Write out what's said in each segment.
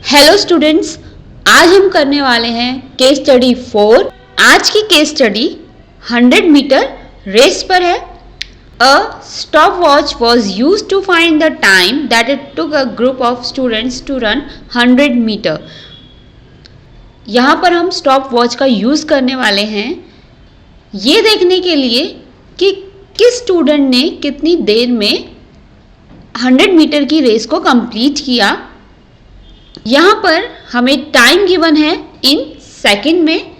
Hello students, आज हम करने वाले हैं केस स्टडी 4। आज की केस स्टडी 100 मीटर रेस पर है। A stop watch was used to find the time that it took a group of students to run 100 metre. यहाँ पर हम स्टॉप वॉच का यूज़ करने वाले हैं ये देखने के लिए कि किस स्टूडेंट ने कितनी देर में 100 मीटर की रेस को कंप्लीट किया। यहाँ पर हमें टाइम गिवन है इन सेकंड में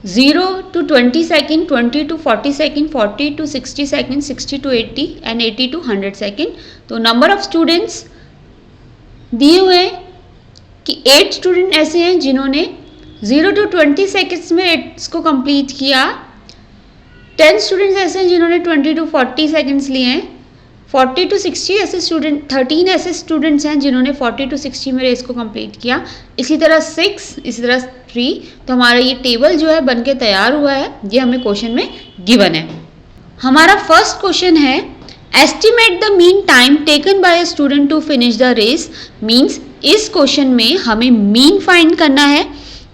0 to 20 second, 20 to 40 second, 40 to 60 second, 60 to 80 and 80 to 100 second. तो नंबर ऑफ स्टूडेंट्स दिए हुए हैं कि 8 स्टूडेंट ऐसे हैं जिन्होंने 0 to 20 सेकेंड्स में इसको कंप्लीट किया। 10 स्टूडेंट्स ऐसे हैं जिन्होंने 20 to 40 सेकेंड्स लिए हैं। 40 to 60 ऐसे स्टूडेंट 13 ऐसे स्टूडेंट्स हैं जिन्होंने 40 to 60 में रेस को कंप्लीट किया। इसी तरह 6, इसी तरह 3। तो हमारा ये टेबल जो है बन के तैयार हुआ है, ये हमें क्वेश्चन में गिवन है। हमारा फर्स्ट क्वेश्चन है estimate the mean time taken by a student to finish the race. Means इस क्वेश्चन में हमें मीन फाइंड करना है।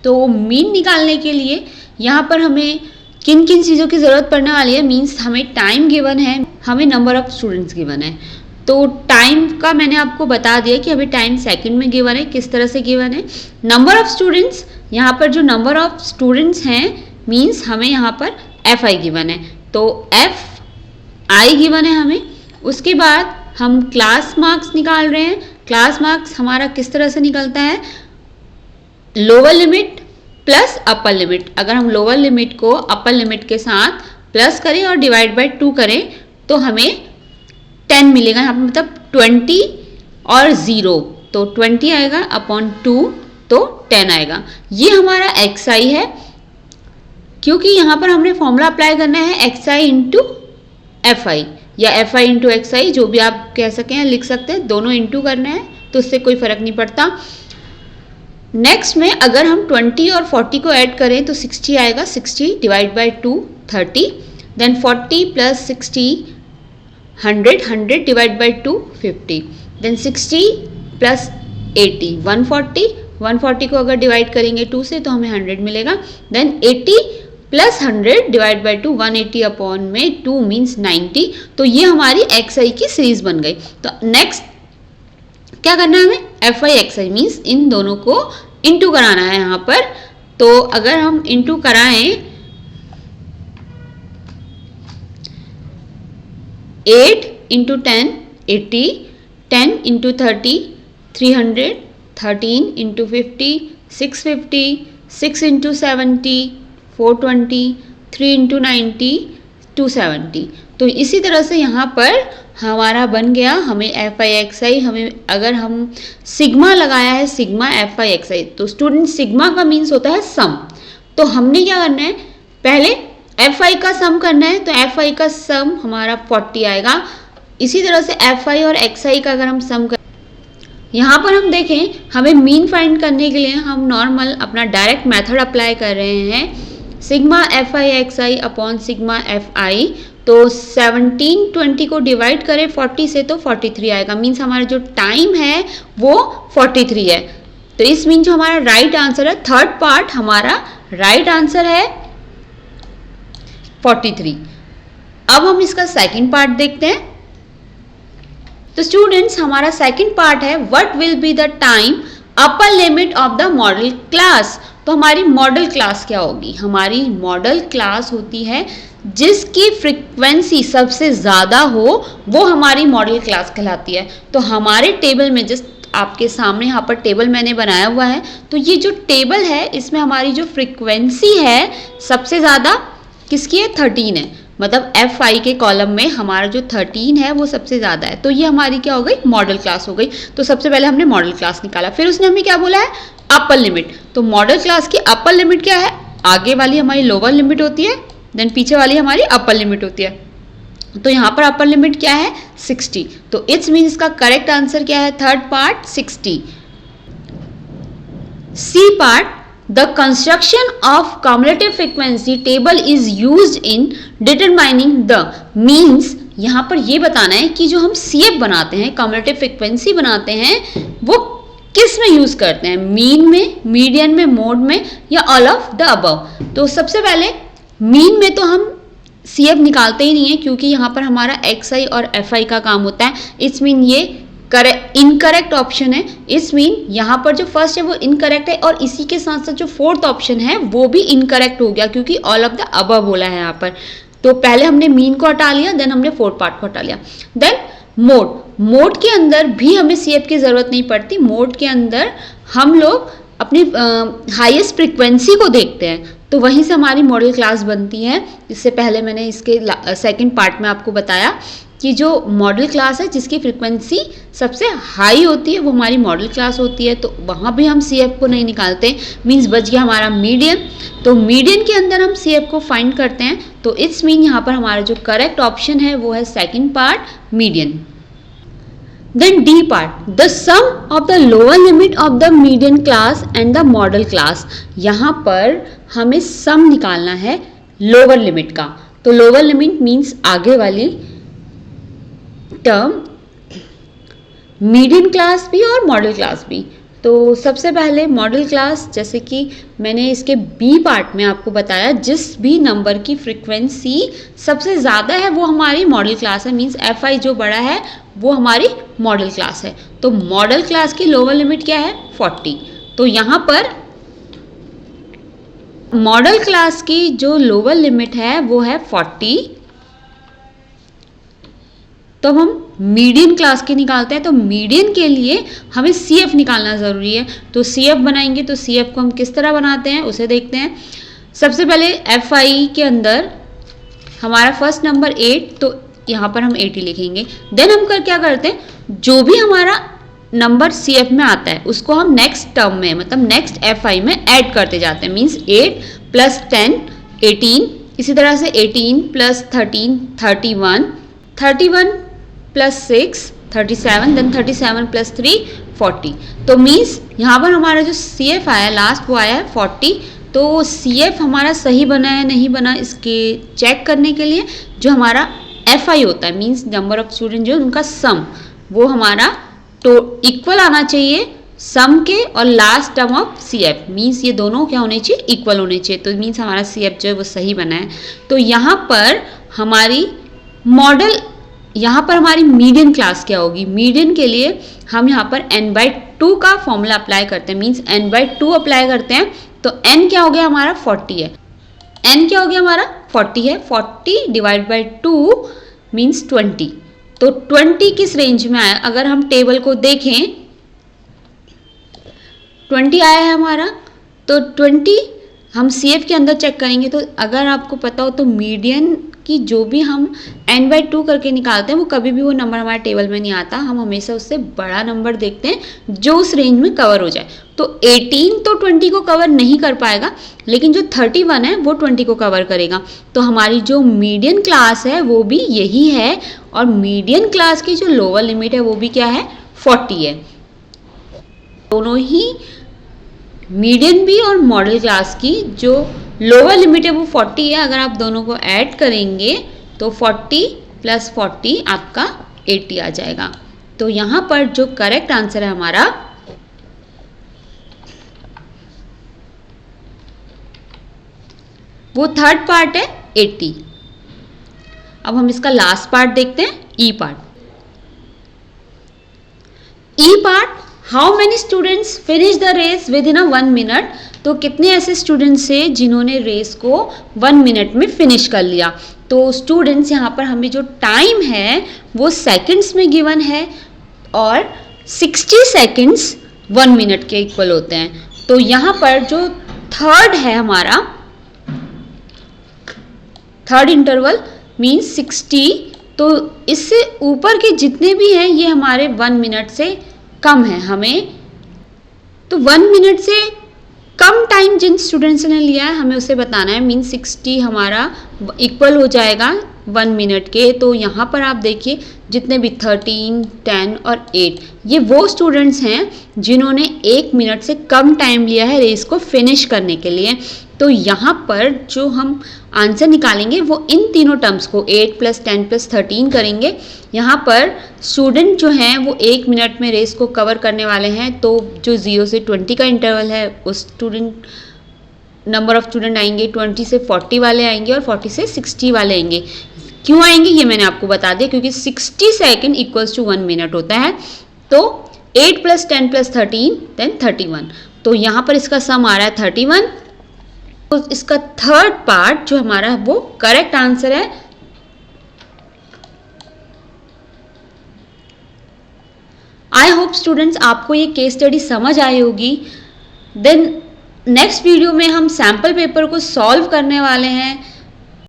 तो मीन निकालने के लिए यहाँ पर हमें किन किन चीज़ों की ज़रूरत पड़ने वाली है। मीन्स हमें टाइम गिवन है, हमें नंबर ऑफ स्टूडेंट्स गिवन है। तो टाइम का मैंने आपको बता दिया कि हमें टाइम सेकंड में गिवन है, किस तरह से गिवन है। नंबर ऑफ स्टूडेंट्स, यहाँ पर जो नंबर ऑफ स्टूडेंट्स हैं मीन्स हमें यहाँ पर एफ आई गिवन है, तो एफ आई गिवन है हमें। उसके बाद हम क्लास मार्क्स निकाल रहे हैं। क्लास मार्क्स हमारा किस तरह से निकलता है, lower limit plus upper limit. अगर हम लोअर लिमिट को अपर लिमिट के साथ प्लस करें और डिवाइड बाय 2 करें तो हमें 10 मिलेगा। यहाँ पर मतलब 20 और 0, तो 20 आएगा अपॉन 2 तो 10 आएगा। ये हमारा एक्स आई है, क्योंकि यहाँ पर हमने फॉर्मूला अप्लाई करना है x I into F I या एफ आई इंटू एक्स आई, जो भी आप कह सकें लिख सकते हैं। दोनों इंटू करना है तो उससे कोई फर्क नहीं पड़ता। नेक्स्ट में अगर हम 20 और 40 को ऐड करें तो 60 आएगा। 60 divide by 2 30, then 40 plus 60 100, 100 divide by 2 50, then 60 plus 80 140, 140 को अगर डिवाइड करेंगे 2 से तो हमें 100 मिलेगा। Then 80 plus 100 divide by 2 180 upon में 2 मीन्स 90। तो ये हमारी एक्स आई की सीरीज बन गई। तो नेक्स्ट क्या करना है हमें, F I x I means in दोनों को इंटू कराना है यहाँ पर। तो अगर हम इंटू कराएं 8 into 10 80, 10 into 30 300, 13 into 50 650, 6 into 70 420, 3 into 90 270। तो इसी तरह से यहाँ पर हमारा बन गया। हमें एफ आई एक्स आई, हमें अगर हम सिग्मा लगाया है, सिग्मा एफ आई एक्स आई, तो स्टूडेंट सिग्मा का मीन्स होता है सम। तो हमने क्या करना है, पहले एफ आई का सम करना है। तो एफ आई का सम हमारा 40 आएगा। इसी तरह से एफ आई और एक्स आई का अगर हम सम कर, यहाँ पर हम देखें हमें मीन फाइंड करने के लिए हम नॉर्मल अपना डायरेक्ट मेथड अप्लाई कर रहे हैं। Sigma F I x I upon sigma F I, तो 1720 को डिवाइड करें 40 से तो 43 आएगा। मीन्स हमारा जो टाइम है वो 43 है। तो इस मीन जो हमारा राइट आंसर है, थर्ड पार्ट हमारा राइट आंसर है 43। अब हम इसका सेकंड पार्ट देखते हैं। तो स्टूडेंट्स हमारा सेकंड पार्ट है what will be the time upper limit of the model class. तो हमारी मॉडल क्लास क्या होगी, हमारी मॉडल क्लास होती है जिसकी फ्रीक्वेंसी सबसे ज़्यादा हो, वो हमारी मॉडल क्लास कहलाती है। तो हमारे टेबल में जिस आपके सामने यहाँ पर टेबल मैंने बनाया हुआ है, तो ये जो टेबल है इसमें हमारी जो फ्रीक्वेंसी है सबसे ज़्यादा किसकी है, 13 है। मतलब एफ आई के कॉलम में हमारा जो 13 है वो सबसे ज़्यादा है। तो ये हमारी क्या हो गई, मॉडल क्लास हो गई। तो सबसे पहले हमने मॉडल क्लास निकाला, फिर उसने हमें क्या बोला है, अपर लिमिट। तो मॉडल क्लास की अपर लिमिट क्या है, आगे वाली हमारी लोअर लिमिट होती है, देन पीछे वाली हमारी अपर लिमिट होती है। तो यहाँ पर अपर लिमिट क्या है, 60। तो इट्स मीन्स का करेक्ट आंसर क्या है, third part 60। C part, the construction of cumulative frequency table is used in determining the. Means यहाँ पर ये बताना है कि जो हम CF बनाते हैं, कम्युलेटिव फ्रीक्वेंसी बनाते हैं, वो किस में यूज करते हैं, मीन में, मीडियन में, मोड में, या ऑल ऑफ द अबव। तो सबसे पहले मीन में तो हम CF निकालते ही नहीं है, क्योंकि यहाँ पर हमारा XI और FI का काम होता है। इट्स मीन ये इनकरेक्ट ऑप्शन है। इस मीन यहाँ पर जो फर्स्ट है वो इनकरेक्ट है, और इसी के साथ साथ जो फोर्थ ऑप्शन है वो भी इनकरेक्ट हो गया, क्योंकि ऑल ऑफ द अबव बोला है यहाँ पर। तो पहले हमने मीन को हटा लिया, देन हमने फोर्थ पार्ट को हटा लिया। देन मोड के अंदर भी हमें CF की जरूरत नहीं पड़ती। मोड के अंदर हम लोग अपनी हाईएस्ट फ्रिक्वेंसी को देखते हैं, तो वहीं से हमारी मॉडल क्लास बनती है। इससे पहले मैंने इसके सेकंड पार्ट में आपको बताया कि जो मॉडल क्लास है जिसकी फ्रिक्वेंसी सबसे हाई होती है वो हमारी मॉडल क्लास होती है। तो वहाँ भी हम CF को नहीं निकालते, मीन्स बच गया हमारा मीडियन। तो मीडियन के अंदर हम CF को फाइंड करते हैं। तो इट्स मीन यहाँ पर हमारा जो करेक्ट ऑप्शन है वो है second part, median. Then D part, the sum of the lower limit of the median class and the model class। यहाँ पर हमें सम निकालना है लोअर लिमिट का। तो लोअर लिमिट मीन्स आगे वाली टर्म, मीडियन क्लास भी और मॉडल क्लास भी। तो सबसे पहले मॉडल क्लास, जैसे कि मैंने इसके B पार्ट में आपको बताया, जिस भी नंबर की फ्रीक्वेंसी सबसे ज़्यादा है वो हमारी मॉडल क्लास है। मीन्स FI जो बड़ा है वो हमारी मॉडल क्लास है। तो मॉडल क्लास की लोअर लिमिट क्या है, 40। तो यहाँ पर मॉडल क्लास की जो लोअर लिमिट है वो है 40। तो हम मीडियन क्लास की निकालते हैं। तो मीडियन के लिए हमें CF निकालना ज़रूरी है। तो CF बनाएंगे, तो CF को हम किस तरह बनाते हैं उसे देखते हैं। सबसे पहले FI के अंदर हमारा फर्स्ट नंबर 8, तो यहाँ पर हम 80 लिखेंगे। देन हम क्या करते हैं, जो भी हमारा नंबर CF में आता है उसको हम नेक्स्ट टर्म में, मतलब नेक्स्ट FI में ऐड करते जाते हैं। मीन्स 8 + 10 18, इसी तरह से 18 + 13 31, 31 + 6 37, देन 37 + 3 40। तो मीन्स यहाँ पर हमारा जो CF आया लास्ट वो आया है 40। तो CF हमारा सही बना है नहीं बना इसके चेक करने के लिए जो हमारा FI होता है, मीन्स नंबर ऑफ स्टूडेंट जो उनका सम, वो हमारा तो इक्वल आना चाहिए सम के और last term of CF। Means ये दोनों क्या होने चाहिए, इक्वल होने चाहिए। तो मीन्स हमारा CF जो है वो सही बना है। तो यहाँ पर हमारी मॉडल, यहाँ पर हमारी मीडियन क्लास क्या होगी, मीडियन के लिए हम यहाँ पर n/2 का फॉर्मूला अप्लाई करते हैं। मीन्स n/2 अप्लाई करते हैं, तो n क्या हो गया हमारा 40 है। n क्या हो गया हमारा 40 है। 40 / 2 मीन्स 20। तो 20 किस रेंज में आया, अगर हम टेबल को देखें 20 आया है हमारा। तो 20 हम CF के अंदर चेक करेंगे। तो अगर आपको पता हो तो मीडियन की जो भी हम n/2 करके निकालते हैं वो कभी भी वो नंबर हमारे टेबल में नहीं आता। हम हमेशा उससे बड़ा नंबर देखते हैं जो उस रेंज में कवर हो जाए। तो 18 तो 20 को कवर नहीं कर पाएगा, लेकिन जो 31 है वो 20 को कवर करेगा। तो हमारी जो मीडियन क्लास है वो भी यही है, और मीडियन क्लास की जो लोअर लिमिट है वो भी क्या है, 40 है। दोनों ही मीडियन भी और मॉडल क्लास की जो लोअर लिमिट है वो 40 है। अगर आप दोनों को ऐड करेंगे तो 40 + 40 आपका 80 आ जाएगा। तो यहाँ पर जो करेक्ट आंसर है हमारा वो थर्ड पार्ट है 80। अब हम इसका लास्ट पार्ट देखते हैं, E part. E part, how many students finish the race within 1 minute. तो कितने ऐसे स्टूडेंट्स हैं जिन्होंने रेस को 1 मिनट में फिनिश कर लिया। तो स्टूडेंट्स यहाँ पर हमें जो टाइम है वो सेकंड्स में गिवन है, और 60 सेकंड्स 1 मिनट के इक्वल होते हैं। तो यहाँ पर जो थर्ड है हमारा, थर्ड इंटरवल मीन्स 60, तो इससे ऊपर के जितने भी हैं ये हमारे 1 मिनट से कम है। हमें तो 1 मिनट से कम टाइम जिन स्टूडेंट्स ने लिया है हमें उसे बताना है। मीन 60 हमारा इक्वल हो जाएगा 1 मिनट के। तो यहाँ पर आप देखिए जितने भी 13, 10 और 8 ये वो स्टूडेंट्स हैं जिन्होंने 1 मिनट से कम टाइम लिया है रेस को फिनिश करने के लिए। तो यहाँ पर जो हम आंसर निकालेंगे वो इन तीनों टर्म्स को 8 + 10 + 13 करेंगे। यहाँ पर स्टूडेंट जो हैं वो 1 मिनट में रेस को कवर करने वाले हैं, तो जो 0 से 20 का इंटरवल है उस स्टूडेंट नंबर ऑफ स्टूडेंट आएंगे, 20 से 40 वाले आएंगे और 40 से 60 वाले आएंगे। क्यों आएंगे ये मैंने आपको बता दिया, क्योंकि 60 सेकेंड इक्वल्स टू 1 मिनट होता है। तो 8 + 10 + 13 देन 31, तो यहाँ पर इसका सम आ रहा है 31। तो इसका थर्ड पार्ट जो हमारा वो करेक्ट आंसर है। आई होप स्टूडेंट्स आपको ये केस स्टडी समझ आई होगी। देन नेक्स्ट वीडियो में हम सैम्पल पेपर को सॉल्व करने वाले हैं।